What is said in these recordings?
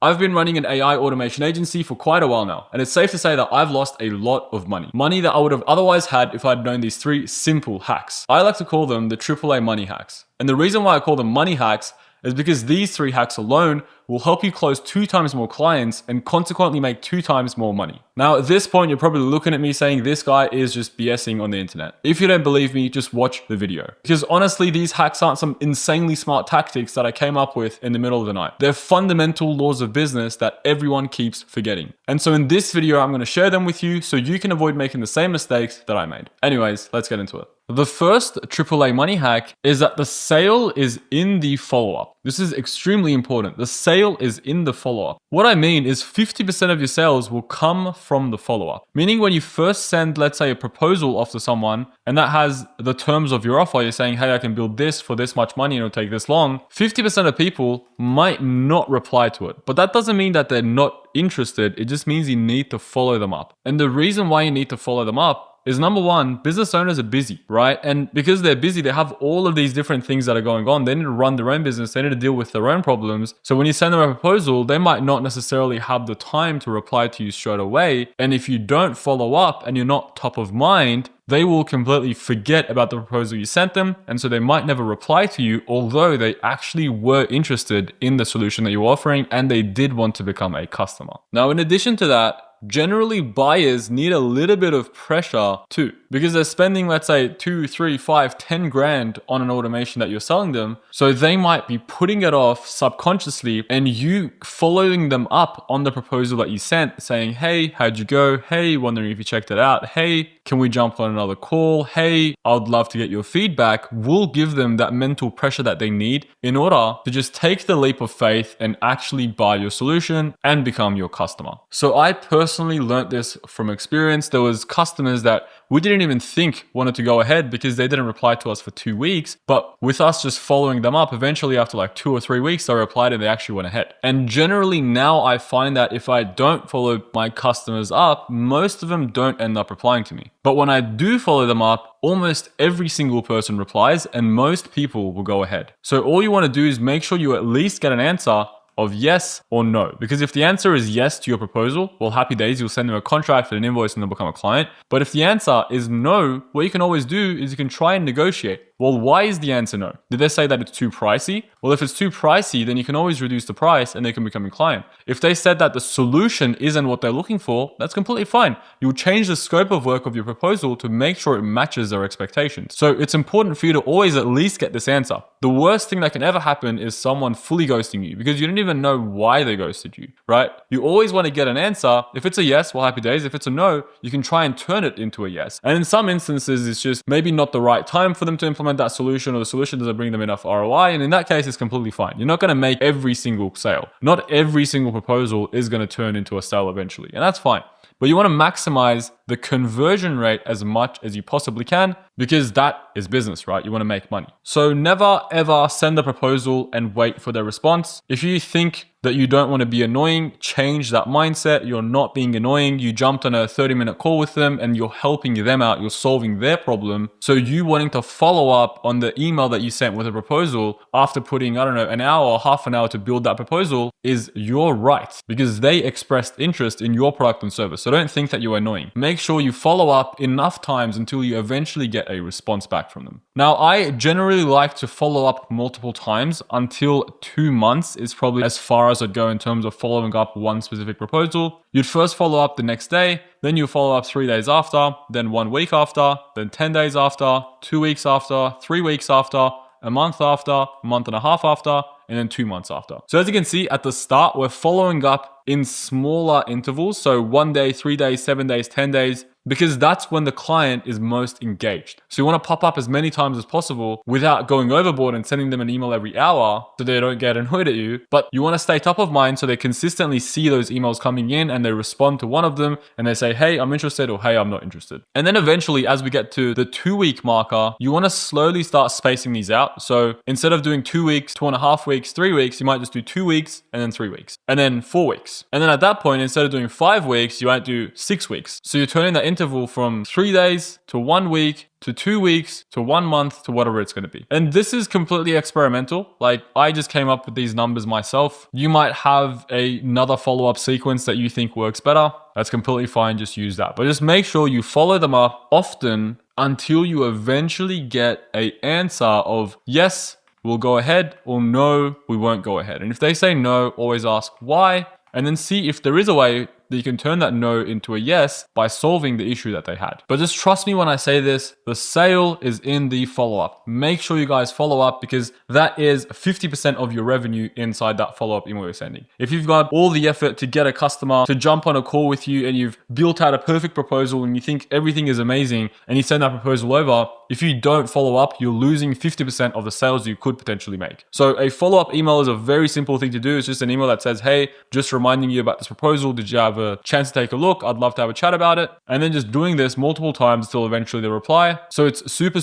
I've been running an AI automation agency for quite a while now, and it's safe to say that I've lost a lot of money. Money that I would have otherwise had if I'd known these 3 simple hacks. I like to call them the AAA money hacks. And the reason why I call them money hacks is because these 3 hacks alone will help you close 2 times more clients and consequently make 2 times more money. Now, at this point, you're probably looking at me saying this guy is just BSing on the internet. If you don't believe me, just watch the video. Because honestly, these hacks aren't some insanely smart tactics that I came up with in the middle of the night. They're fundamental laws of business that everyone keeps forgetting. And so in this video, I'm going to share them with you so you can avoid making the same mistakes that I made. Anyways, let's get into it. The first AAA money hack is that the sale is in the follow-up. This is extremely important. The sale is in the follow-up. What I mean is 50% of your sales will come from the follow-up. Meaning when you first send, let's say, a proposal off to someone and that has the terms of your offer, you're saying, hey, I can build this for this much money and it'll take this long. 50% of people might not reply to it. But that doesn't mean that they're not interested. It just means you need to follow them up. And the reason why you need to follow them up is number one, business owners are busy, right? And because they're busy, they have all of these different things that are going on. They need to run their own business. They need to deal with their own problems. So when you send them a proposal, they might not necessarily have the time to reply to you straight away. And if you don't follow up and you're not top of mind, they will completely forget about the proposal you sent them. And so they might never reply to you, although they actually were interested in the solution that you're offering and they did want to become a customer. Now, in addition to that, generally buyers need a little bit of pressure too, because they're spending, let's say 2, 3, 5, 10 grand on an automation that you're selling them. So they might be putting it off subconsciously and you following them up on the proposal that you sent saying, hey, how'd you go? Hey, wondering if you checked it out. Hey, can we jump on another call? Hey, I'd love to get your feedback. Will give them that mental pressure that they need in order to just take the leap of faith and actually buy your solution and become your customer. So I personally learned this from experience. There was customers that we didn't even think wanted to go ahead because they didn't reply to us for 2 weeks. But with us just following them up, eventually after like 2 or 3 weeks, they replied and they actually went ahead. And generally now I find that if I don't follow my customers up, most of them don't end up replying to me. But when I do follow them up, almost every single person replies and most people will go ahead. So all you want to do is make sure you at least get an answer of yes or no. Because if the answer is yes to your proposal, well, happy days, you'll send them a contract and an invoice and they'll become a client. But if the answer is no, what you can always do is you can try and negotiate. Well, why is the answer no? Did they say that it's too pricey? Well, if it's too pricey, then you can always reduce the price and they can become a client. If they said that the solution isn't what they're looking for, that's completely fine. You'll change the scope of work of your proposal to make sure it matches their expectations. So it's important for you to always at least get this answer. The worst thing that can ever happen is someone fully ghosting you because you don't even know why they ghosted you, right? You always want to get an answer. If it's a yes, well, happy days. If it's a no, you can try and turn it into a yes. And in some instances, it's just maybe not the right time for them to implement that solution, or the solution doesn't bring them enough ROI. And in that case, it's completely fine. You're not going to make every single sale. Not every single proposal is going to turn into a sale eventually. And that's fine. But you want to maximize the conversion rate as much as you possibly can because that is business, right? You want to make money. So never ever send a proposal and wait for their response. If you think that you don't want to be annoying, change that mindset. You're not being annoying. You jumped on a 30-minute call with them and you're helping them out. You're solving their problem. So you wanting to follow up on the email that you sent with a proposal after putting, I don't know, an hour or half an hour to build that proposal is your right because they expressed interest in your product and service. So don't think that you're annoying. Make sure you follow up enough times until you eventually get a response back from them. Now, I generally like to follow up multiple times until 2 months is probably as far as I'd go in terms of following up one specific proposal. You'd first follow up the next day, then you follow up 3 days after, then 1 week after, then 10 days after, 2 weeks after, 3 weeks after, a month after, a month and a half after, and then 2 months after. So as you can see at the start, we're following up in smaller intervals. So 1 day, 3 days, 7 days, 10 days, because that's when the client is most engaged. So you want to pop up as many times as possible without going overboard and sending them an email every hour so they don't get annoyed at you. But you want to stay top of mind so they consistently see those emails coming in and they respond to one of them and they say, hey, I'm interested, or hey, I'm not interested. And then eventually, as we get to the 2-week marker, you want to slowly start spacing these out. So instead of doing 2 weeks, 2.5 weeks, 3 weeks, you might just do 2 weeks and then 3 weeks and then 4 weeks. And then at that point, instead of doing 5 weeks, you might do 6 weeks. So you're turning that interval from 3 days to 1 week to 2 weeks to 1 month to whatever it's going to be. And this is completely experimental. Like, I just came up with these numbers myself. You might have another follow-up sequence that you think works better. That's completely fine. Just use that. But just make sure you follow them up often until you eventually get an answer of yes, we'll go ahead, or no, we won't go ahead. And if they say no, always ask why, and then see if there is a way that you can turn that no into a yes by solving the issue that they had. But just trust me when I say this, the sale is in the follow-up. Make sure you guys follow up, because that is 50% of your revenue inside that follow-up email you're sending. If you've got all the effort to get a customer to jump on a call with you and you've built out a perfect proposal and you think everything is amazing and you send that proposal over, if you don't follow up, you're losing 50% of the sales you could potentially make. So a follow-up email is a very simple thing to do. It's just an email that says, hey, just reminding you about this proposal. Did you have a chance to take a look? I'd love to have a chat about it. And then just doing this multiple times until eventually they reply. So it's super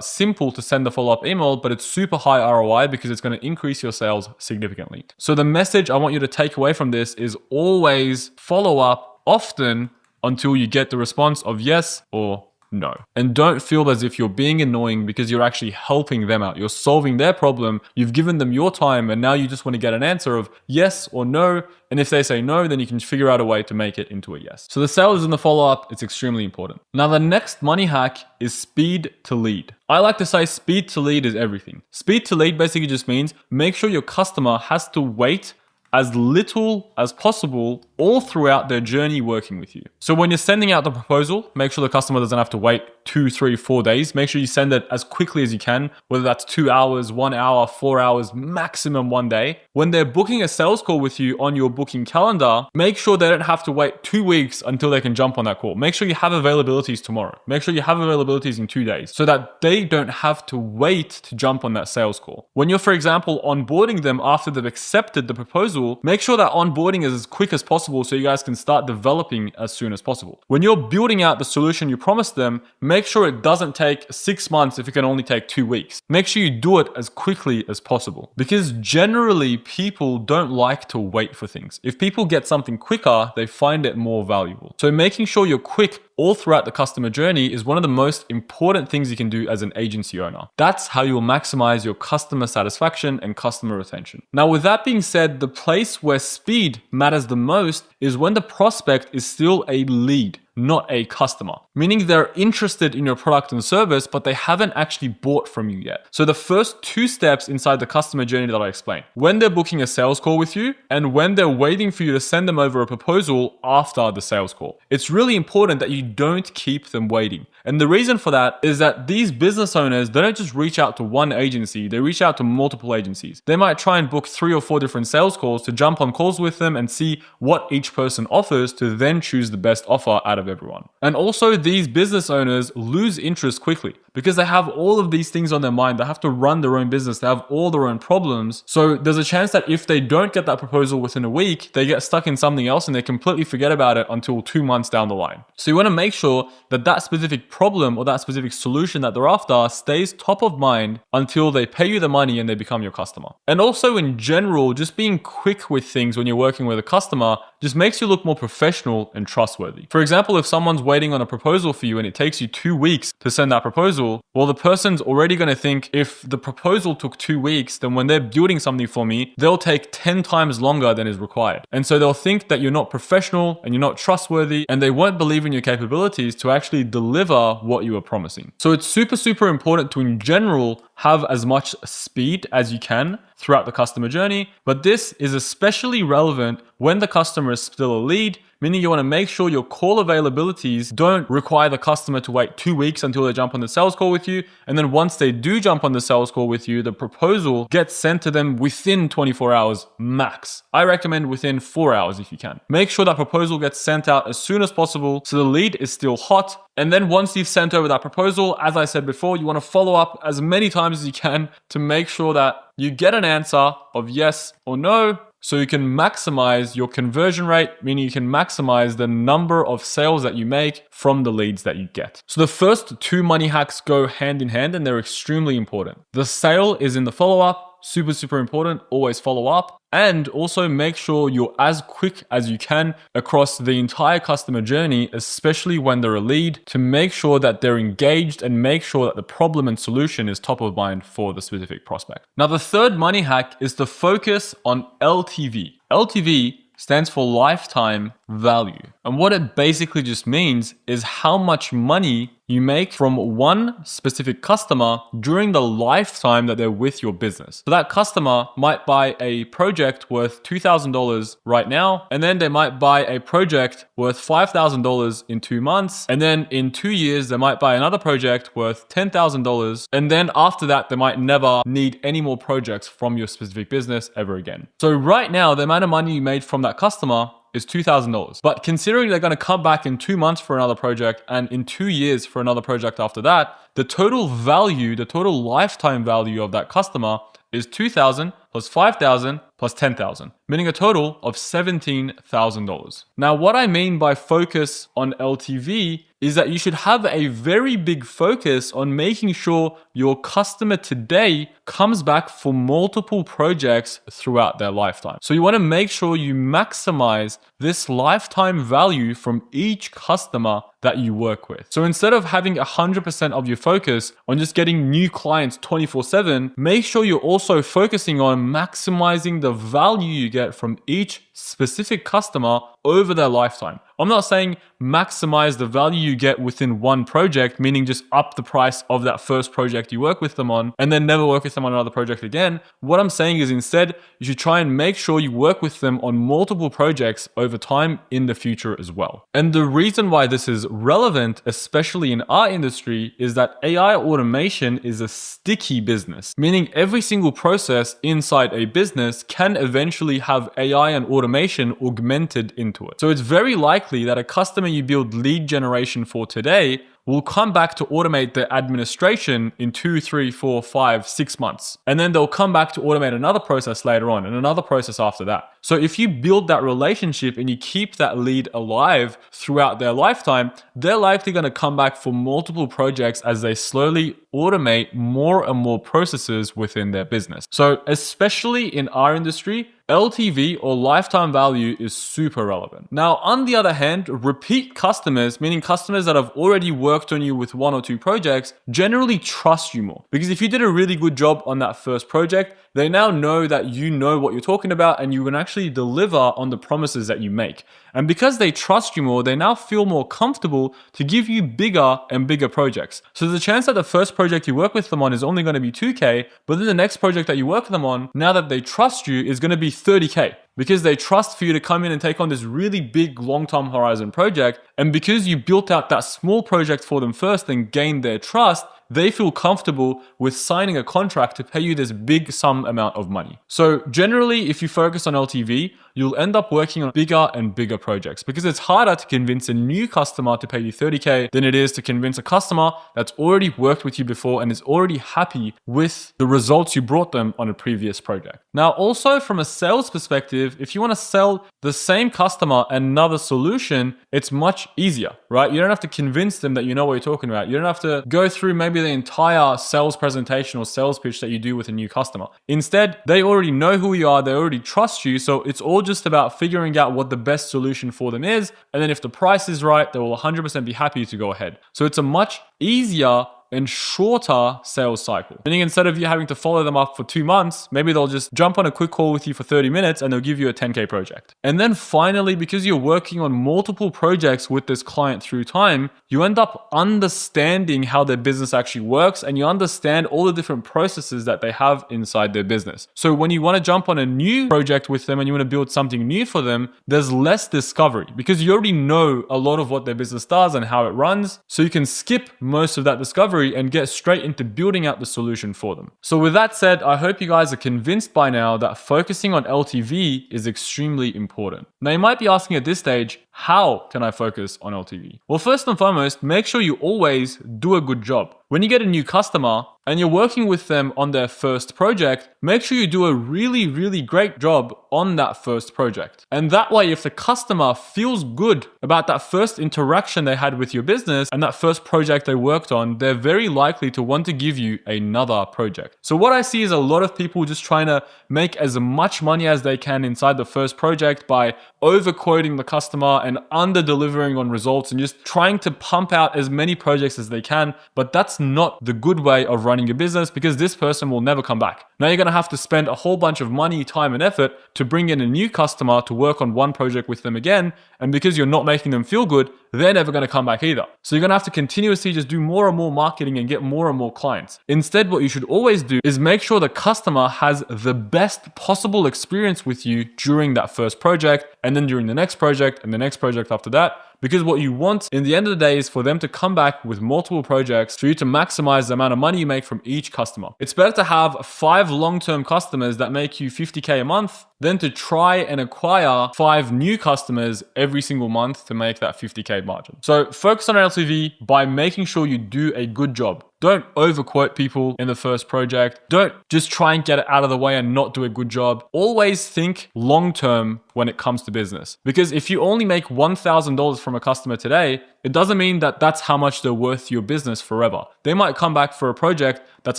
simple to send the follow-up email, but it's super high ROI because it's going to increase your sales significantly. So the message I want you to take away from this is always follow up often until you get the response of yes or no. And don't feel as if you're being annoying, because you're actually helping them out. You're solving their problem. You've given them your time, and now you just want to get an answer of yes or no. And if they say no, then you can figure out a way to make it into a yes. So the sale is in the follow-up. It's extremely important. Now, the next money hack is speed to lead. I like to say speed to lead is everything. Speed to lead basically just means make sure your customer has to wait as little as possible all throughout their journey working with you. So when you're sending out the proposal, make sure the customer doesn't have to wait 2, 3, 4 days. Make sure you send it as quickly as you can, whether that's 2 hours, 1 hour, 4 hours, maximum 1 day. When they're booking a sales call with you on your booking calendar, make sure they don't have to wait 2 weeks until they can jump on that call. Make sure you have availabilities tomorrow. Make sure you have availabilities in 2 days so that they don't have to wait to jump on that sales call. When you're, for example, onboarding them after they've accepted the proposal, make sure that onboarding is as quick as possible so you guys can start developing as soon as possible. When you're building out the solution you promised them, make sure it doesn't take 6 months if it can only take 2 weeks. Make sure you do it as quickly as possible, because generally people don't like to wait for things. If people get something quicker, they find it more valuable. So making sure you're quick all throughout the customer journey is one of the most important things you can do as an agency owner. That's how you will maximize your customer satisfaction and customer retention. Now, with that being said, the place where speed matters the most is when the prospect is still a lead, not a customer. Meaning they're interested in your product and service, but they haven't actually bought from you yet. So the first 2 steps inside the customer journey that I explained, when they're booking a sales call with you and when they're waiting for you to send them over a proposal after the sales call. It's really important that you don't keep them waiting. And the reason for that is that these business owners, they don't just reach out to one agency, they reach out to multiple agencies. They might try and book 3 or 4 different sales calls to jump on calls with them and see what each person offers to then choose the best offer out of everyone. And also, these business owners lose interest quickly because they have all of these things on their mind. They have to run their own business. They have all their own problems. So there's a chance that if they don't get that proposal within a week, they get stuck in something else and they completely forget about it until 2 months down the line. So you want to make sure that that specific problem or that specific solution that they're after stays top of mind until they pay you the money and they become your customer. And also in general, just being quick with things when you're working with a customer just makes you look more professional and trustworthy. For example, if someone's waiting on a proposal for you and it takes you 2 weeks to send that proposal, well, the person's already going to think if the proposal took 2 weeks, then when they're building something for me, they'll take 10 times longer than is required. And so they'll think that you're not professional and you're not trustworthy, and they won't believe in your capabilities to actually deliver what you are promising. So it's super important to, in general, have as much speed as you can throughout the customer journey, but this is especially relevant when the customer is still a lead, meaning you want to make sure your call availabilities don't require the customer to wait 2 weeks until they jump on the sales call with you. And then once they do jump on the sales call with you, the proposal gets sent to them within 24 hours max. I recommend within 4 hours if you can. Make sure that proposal gets sent out as soon as possible so the lead is still hot. And then once you've sent over that proposal, as I said before, you want to follow up as many times as you can to make sure that you get an answer of yes or no, so you can maximize your conversion rate, meaning you can maximize the number of sales that you make from the leads that you get. So the first 2 money hacks go hand in hand and they're extremely important. The sale is in the follow-up. super, super important. Always follow up. And also make sure you're as quick as you can across the entire customer journey, especially when they're a lead, to make sure that they're engaged and make sure that the problem and solution is top of mind for the specific prospect. Now, the third money hack is to focus on LTV. LTV stands for lifetime value. And what it basically just means is how much money you make from one specific customer during the lifetime that they're with your business. So that customer might buy a project worth $2,000 right now, and then they might buy a project worth $5,000 in 2 months, and then in 2 years, they might buy another project worth $10,000, and then after that, they might never need any more projects from your specific business ever again. So right now, the amount of money you made from that customer is $2,000. But considering they're going to come back in 2 months for another project and in 2 years for another project after that, the total value, the total lifetime value of that customer is $2,000 plus $5,000 plus $10,000, meaning a total of $17,000. Now, what I mean by focus on LTV is that you should have a very big focus on making sure your customer today comes back for multiple projects throughout their lifetime. So you want to make sure you maximize this lifetime value from each customer that you work with. So instead of having 100% of your focus on just getting new clients 24/7, make sure you're also focusing on maximizing the value you get from each specific customer over their lifetime. I'm not saying maximize the value you get within one project, meaning just up the price of that first project you work with them on and then never work with them on another project again. What I'm saying is instead, you should try and make sure you work with them on multiple projects over time in the future as well. And the reason why this is relevant, especially in our industry, is that AI automation is a sticky business, meaning every single process inside a business can eventually have AI and automation augmented into it. So it's very likely that a customer you build lead generation for today will come back to automate the administration in 2, 3, 4, 5, 6 months. And then they'll come back to automate another process later on and another process after that. So if you build that relationship and you keep that lead alive throughout their lifetime, they're likely going to come back for multiple projects as they slowly automate more and more processes within their business. So especially in our industry, LTV or lifetime value is super relevant. Now, on the other hand, repeat customers, meaning customers that have already worked on you with 1 or 2 projects, generally trust you more. Because if you did a really good job on that first project, they now know that you know what you're talking about and you can actually deliver on the promises that you make. And because they trust you more, they now feel more comfortable to give you bigger and bigger projects. So the chance that the first project you work with them on is only going to be 2K, but then the next project that you work with them on, now that they trust you, is going to be 30K. Because they trust for you to come in and take on this really big long-term horizon project. And because you built out that small project for them first and gained their trust, they feel comfortable with signing a contract to pay you this big sum amount of money. So generally, if you focus on LTV, you'll end up working on bigger and bigger projects because it's harder to convince a new customer to pay you 30K than it is to convince a customer that's already worked with you before and is already happy with the results you brought them on a previous project. Now, also from a sales perspective, if you want to sell the same customer another solution, it's much easier, right? You don't have to convince them that you know what you're talking about. You don't have to go through maybe the entire sales presentation or sales pitch that you do with a new customer. Instead, they already know who you are. They already trust you. So it's all just about figuring out what the best solution for them is. And then if the price is right, they will 100% be happy to go ahead. So it's a much easier and shorter sales cycle. Meaning instead of you having to follow them up for 2 months, maybe they'll just jump on a quick call with you for 30 minutes and they'll give you a 10K project. And then finally, because you're working on multiple projects with this client through time, you end up understanding how their business actually works and you understand all the different processes that they have inside their business. So when you want to jump on a new project with them and you want to build something new for them, there's less discovery because you already know a lot of what their business does and how it runs. So you can skip most of that discovery and get straight into building out the solution for them. So with that said, I hope you guys are convinced by now that focusing on LTV is extremely important. Now you might be asking at this stage, How can I focus on LTV? Well, first and foremost, make sure you always do a good job. When you get a new customer and you're working with them on their first project, make sure you do a really, really great job on that first project. And that way, if the customer feels good about that first interaction they had with your business and that first project they worked on, they're very likely to want to give you another project. So what I see is a lot of people just trying to make as much money as they can inside the first project by overquoting the customer and under delivering on results and just trying to pump out as many projects as they can. But that's not the good way of running a business, because this person will never come back. Now you're going to have to spend a whole bunch of money, time, and effort to bring in a new customer to work on one project with them again. And because you're not making them feel good, they're never going to come back either. So you're going to have to continuously just do more and more marketing and get more and more clients. Instead, what you should always do is make sure the customer has the best possible experience with you during that first project, and then during the next project and the next project after that. Because what you want in the end of the day is for them to come back with multiple projects for you to maximize the amount of money you make from each customer. It's better to have 5 long-term customers that make you $50K a month than to try and acquire 5 new customers every single month to make that $50K margin. So focus on LTV by making sure you do a good job. Don't overquote people in the first project. Don't just try and get it out of the way and not do a good job. Always think long-term when it comes to business. Because if you only make $1,000 from a customer today, it doesn't mean that that's how much they're worth to your business forever. They might come back for a project that's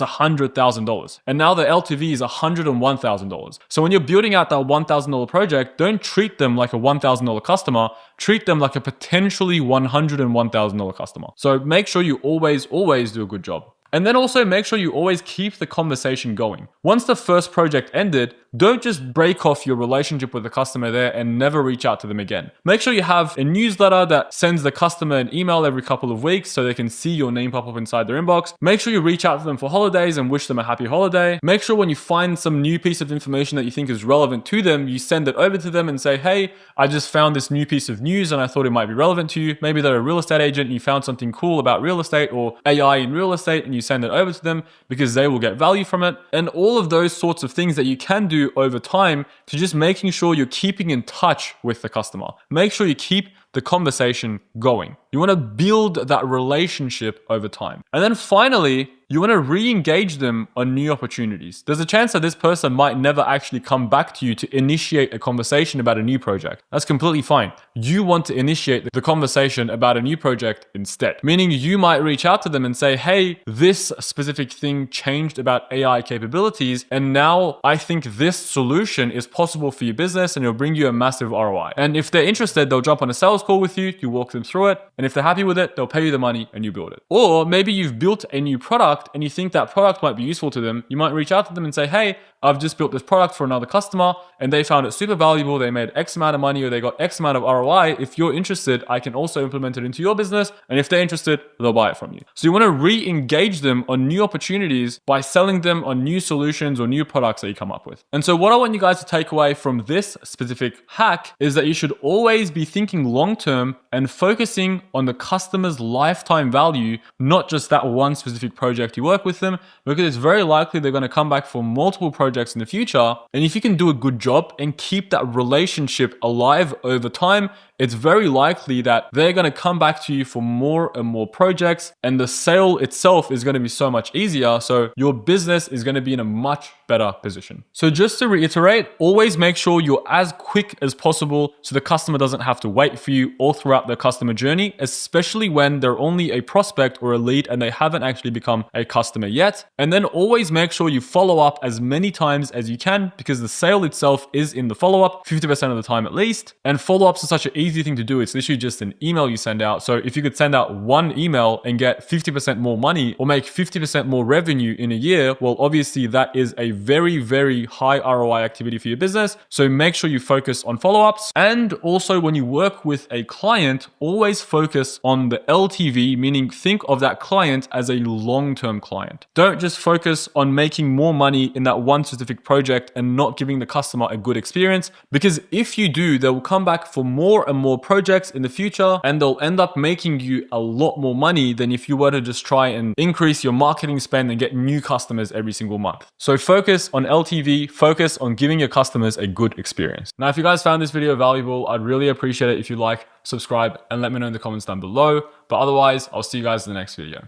$100,000. And now the LTV is $101,000. So when you're building out that $1,000 project, don't treat them like a $1,000 customer. Treat them like a potentially $101,000 customer. So make sure you always do a good job. And then also make sure you always keep the conversation going. Once the first project ended, don't just break off your relationship with the customer there and never reach out to them again. Make sure you have a newsletter that sends the customer an email every couple of weeks so they can see your name pop up inside their inbox. Make sure you reach out to them for holidays and wish them a happy holiday. Make sure when you find some new piece of information that you think is relevant to them, you send it over to them and say, hey, I just found this new piece of news and I thought it might be relevant to you. Maybe they're a real estate agent and you found something cool about real estate or AI in real estate, and you send it over to them because they will get value from it. And all of those sorts of things that you can do over time to just making sure you're keeping in touch with the customer. Make sure you keep the conversation going. You want to build that relationship over time. And then finally, you want to re-engage them on new opportunities. There's a chance that this person might never actually come back to you to initiate a conversation about a new project. That's completely fine. You want to initiate the conversation about a new project instead. Meaning you might reach out to them and say, hey, this specific thing changed about AI capabilities, and now I think this solution is possible for your business and it'll bring you a massive ROI. And if they're interested, they'll jump on a sales call with you, you walk them through it, and if they're happy with it, they'll pay you the money and you build it. Or maybe you've built a new product and you think that product might be useful to them. You might reach out to them and say, hey, I've just built this product for another customer and they found it super valuable. They made X amount of money or they got X amount of ROI. If you're interested, I can also implement it into your business. And if they're interested, they'll buy it from you. So you want to re-engage them on new opportunities by selling them on new solutions or new products that you come up with. And so what I want you guys to take away from this specific hack is that you should always be thinking long-term and focusing on the customer's lifetime value, not just that one specific project you work with them, because it's very likely they're going to come back for multiple projects in the future. And if you can do a good job and keep that relationship alive over time, it's very likely that they're going to come back to you for more and more projects, and the sale itself is going to be so much easier. So your business is going to be in a much better position. So just to reiterate, always make sure you're as quick as possible so the customer doesn't have to wait for you all throughout their customer journey, especially when they're only a prospect or a lead and they haven't actually become a customer yet. And then always make sure you follow up as many times as you can, because the sale itself is in the follow-up 50% of the time at least. And follow-ups are such an easy thing to do. It's literally just an email you send out. So if you could send out one email and get 50% more money or make 50% more revenue in a year, well, obviously that is a very, very high ROI activity for your business. So make sure you focus on follow-ups. And also when you work with a client, always focus on the LTV, meaning think of that client as a long-term client. Don't just focus on making more money in that one specific project and not giving the customer a good experience, because if you do, they will come back for more and more projects in the future, and they'll end up making you a lot more money than if you were to just try and increase your marketing spend and get new customers every single month. So focus on LTV, focus on giving your customers a good experience. Now, if you guys found this video valuable, I'd really appreciate it if you like, subscribe, and let me know in the comments down below. But otherwise, I'll see you guys in the next video.